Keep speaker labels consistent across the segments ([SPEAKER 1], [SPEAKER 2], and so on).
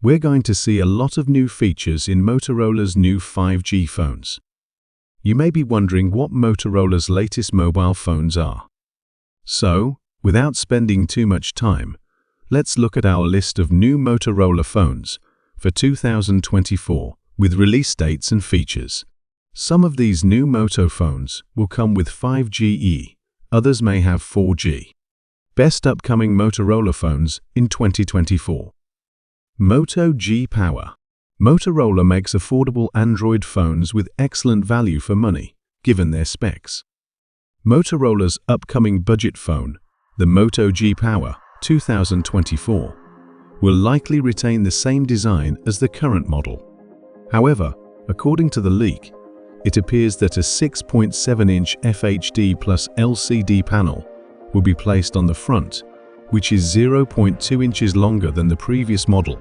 [SPEAKER 1] we're going to see a lot of new features in Motorola's new 5G phones. You may be wondering what Motorola's latest mobile phones are. So, without spending too much time, let's look at our list of new Motorola phones for 2024 with release dates and features. Some of these new Moto phones will come with 5G, others may have 4G. Best upcoming Motorola phones in 2024. Moto G Power. Motorola makes affordable Android phones with excellent value for money, given their specs. Motorola's upcoming budget phone, the Moto G Power 2024, will likely retain the same design as the current model. However, according to the leak, it appears that a 6.7-inch FHD plus LCD panel will be placed on the front, which is 0.2 inches longer than the previous model.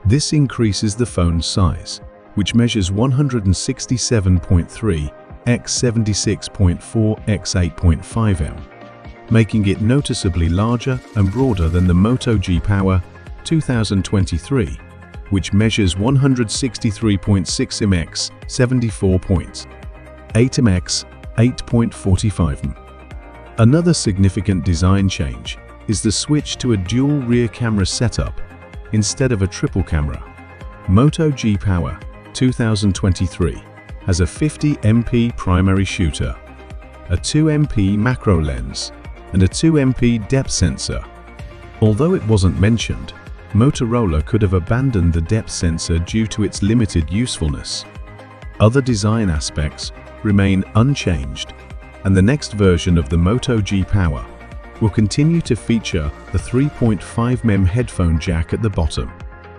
[SPEAKER 1] This increases the phone's size, which measures 167.3 x 76.4 x 8.5 m, making it noticeably larger and broader than the Moto G Power 2023, which measures 163.6 m x 74.8 m x 8.45 m. Another significant design change is the switch to a dual rear camera setup instead of a triple camera. Moto G Power 2023 has a 50 MP primary shooter, a 2 MP macro lens, and a 2 MP depth sensor. Although it wasn't mentioned, Motorola could have abandoned the depth sensor due to its limited usefulness. Other design aspects remain unchanged, and the next version of the Moto G Power will continue to feature the 3.5mm headphone jack at the bottom.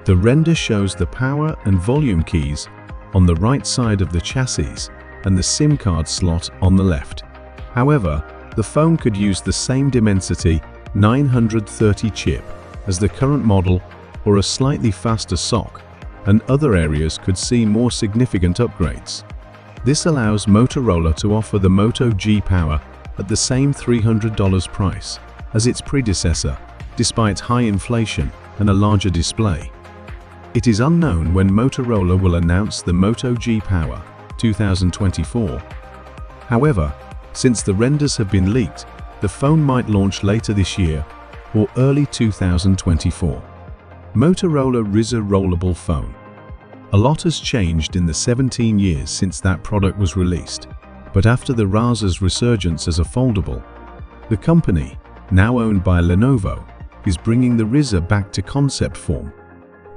[SPEAKER 1] The render shows the power and volume keys on the right side of the chassis and the SIM card slot on the left. However, the phone could use the same Dimensity 930 chip as the current model or a slightly faster SoC, and other areas could see more significant upgrades. This allows Motorola to offer the Moto G Power at the same $300 price as its predecessor, despite high inflation and a larger display. It is unknown when Motorola will announce the Moto G Power 2024. However, since the renders have been leaked, the phone might launch later this year or early 2024. Motorola Razr Rollable Phone. A lot has changed in the 17 years since that product was released, but after the Razr's resurgence as a foldable, the company, now owned by Lenovo, is bringing the Razr back to concept form.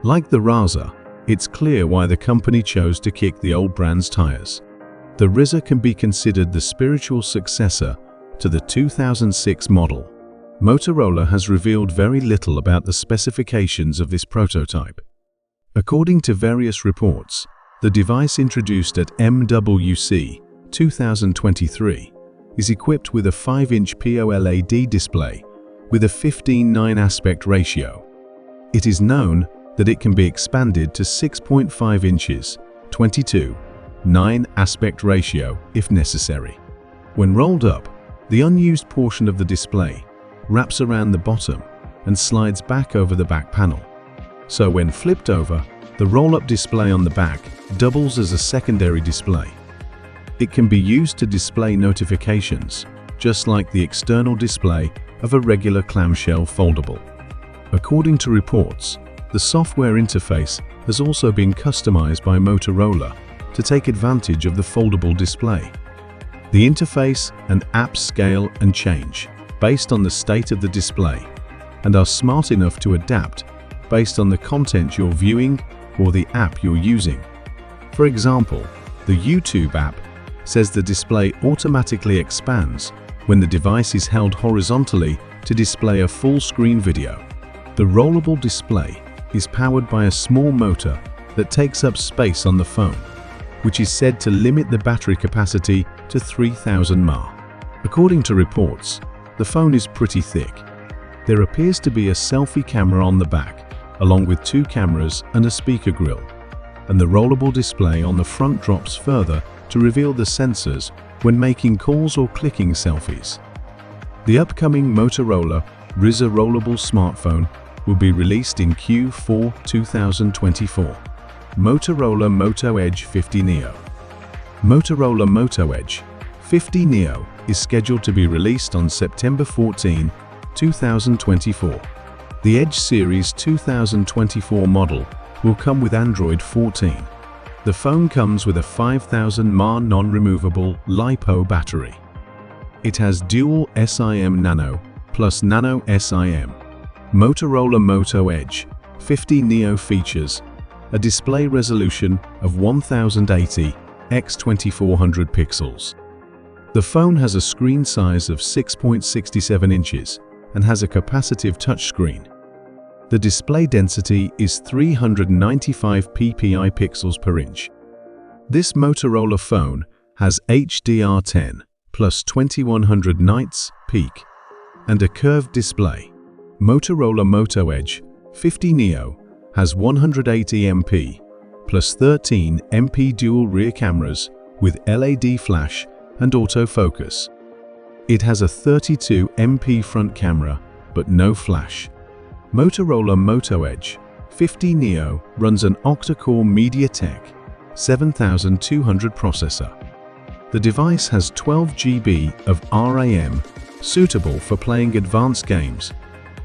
[SPEAKER 1] Like the Razr, it's clear why the company chose to kick the old brand's tires. The Razr can be considered the spiritual successor to the 2006 model. Motorola has revealed very little about the specifications of this prototype. According to various reports, the device introduced at MWC 2023 is equipped with a 5-inch POLED display with a 15:9 aspect ratio. It is known that it can be expanded to 6.5 inches, 22:9 aspect ratio if necessary. When rolled up, the unused portion of the display wraps around the bottom and slides back over the back panel. So when flipped over, the roll-up display on the back doubles as a secondary display. It can be used to display notifications, just like the external display of a regular clamshell foldable. According to reports, the software interface has also been customized by Motorola to take advantage of the foldable display. The interface and apps scale and change based on the state of the display and are smart enough to adapt based on the content you're viewing or the app you're using. For example, the YouTube app says the display automatically expands when the device is held horizontally to display a full-screen video. The rollable display is powered by a small motor that takes up space on the phone, which is said to limit the battery capacity to 3000 mAh. According to reports, the phone is pretty thick. There appears to be a selfie camera on the back, along with 2 cameras and a speaker grille, and the rollable display on the front drops further to reveal the sensors when making calls or clicking selfies. The upcoming Motorola Razr rollable smartphone will be released in Q4 2024. Motorola Moto Edge 50 Neo. Motorola Moto Edge 50 Neo is scheduled to be released on September 14, 2024. The Edge Series 2024 model will come with Android 14. The phone comes with a 5000 mAh non-removable LiPo battery. It has dual SIM Nano plus Nano SIM. Motorola Moto Edge 50 Neo features a display resolution of 1080 x 2400 pixels. The phone has a screen size of 6.67 inches and has a capacitive touchscreen. The display density is 395 ppi pixels per inch. This Motorola phone has HDR10 plus 2100 nits peak and a curved display. Motorola Moto Edge 50 Neo has 180MP plus 13MP dual rear cameras with LED flash and autofocus. It has a 32MP front camera but no flash. Motorola Moto Edge 50 Neo runs an octa-core MediaTek 7200 processor. The device has 12 GB of RAM, suitable for playing advanced games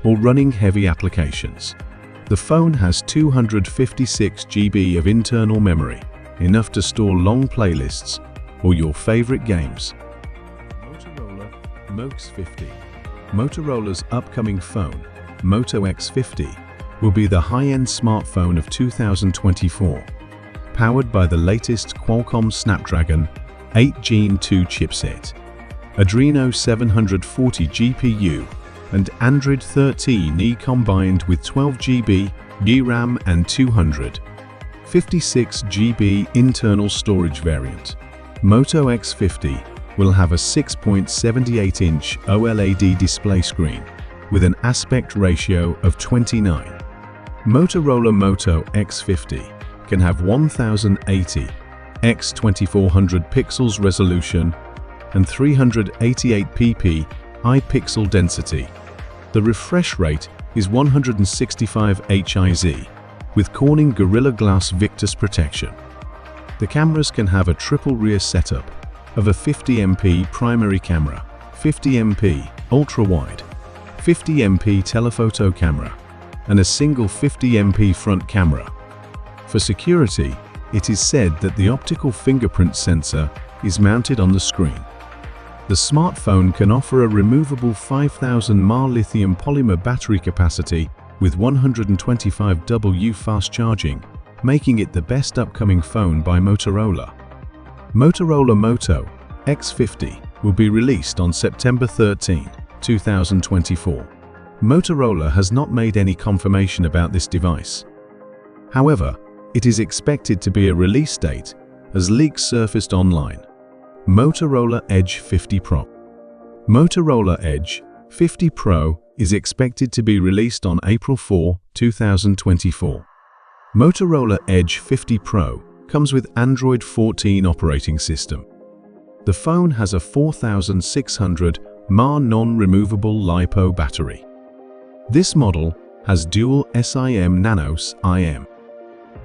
[SPEAKER 1] or running heavy applications. The phone has 256 GB of internal memory, enough to store long playlists or your favorite games. Motorola Mox 50. Motorola's upcoming phone, Moto X50, will be the high-end smartphone of 2024, powered by the latest Qualcomm Snapdragon 8 Gen 2 chipset, Adreno 740 GPU, and Android 13E combined with 12 GB RAM and 256 GB internal storage variant. Moto X50 will have a 6.78-inch OLED display screen with an aspect ratio of 29. Motorola Moto X50 can have 1080 x 2400 pixels resolution and 388 ppi pixel density. The refresh rate is 165 Hz with Corning Gorilla Glass Victus protection. The cameras can have a triple rear setup of a 50MP primary camera, 50MP ultra-wide, 50MP telephoto camera, and a single 50MP front camera. For security, it is said that the optical fingerprint sensor is mounted on the screen. The smartphone can offer a removable 5000 mAh lithium polymer battery capacity with 125W fast charging, making it the best upcoming phone by Motorola. Motorola Moto X50 will be released on September 13, 2024. Motorola has not made any confirmation about this device. However, it is expected to be a release date as leaks surfaced online. Motorola Edge 50 Pro. Motorola Edge 50 Pro is expected to be released on April 4, 2024. Motorola Edge 50 Pro comes with Android 14 operating system. The phone has a 4600 mAh non-removable LiPo battery. This model has dual SIM Nano SIM.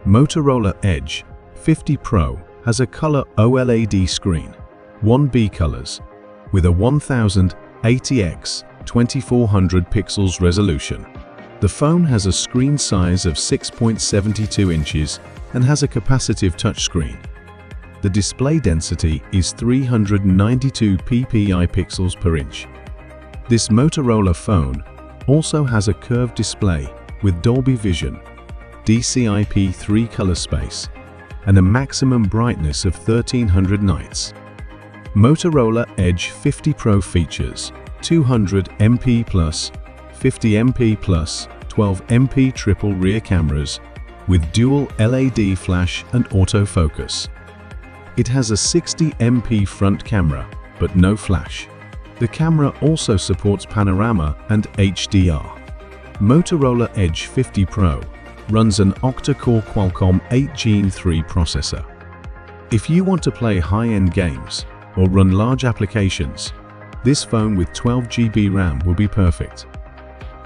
[SPEAKER 1] Motorola Edge 50 Pro has a color OLED screen, 1B colors, with a 1080x 2400 pixels resolution. The phone has a screen size of 6.72 inches and has a capacitive touchscreen. The display density is 392 ppi pixels per inch. This Motorola phone also has a curved display with Dolby Vision, DCI-P3 color space, and a maximum brightness of 1300 nits. Motorola Edge 50 Pro features 200MP+, 50MP+, 12MP triple rear cameras with dual LED flash and autofocus. It has a 60MP front camera, but no flash. The camera also supports panorama and HDR. Motorola Edge 50 Pro runs an octa-core Qualcomm 8 Gen 3 processor. If you want to play high-end games or run large applications, this phone with 12 GB RAM will be perfect.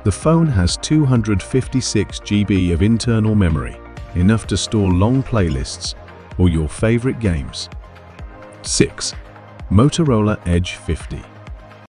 [SPEAKER 1] The phone has 256 GB of internal memory, enough to store long playlists or your favorite games. 6. Motorola Edge 50.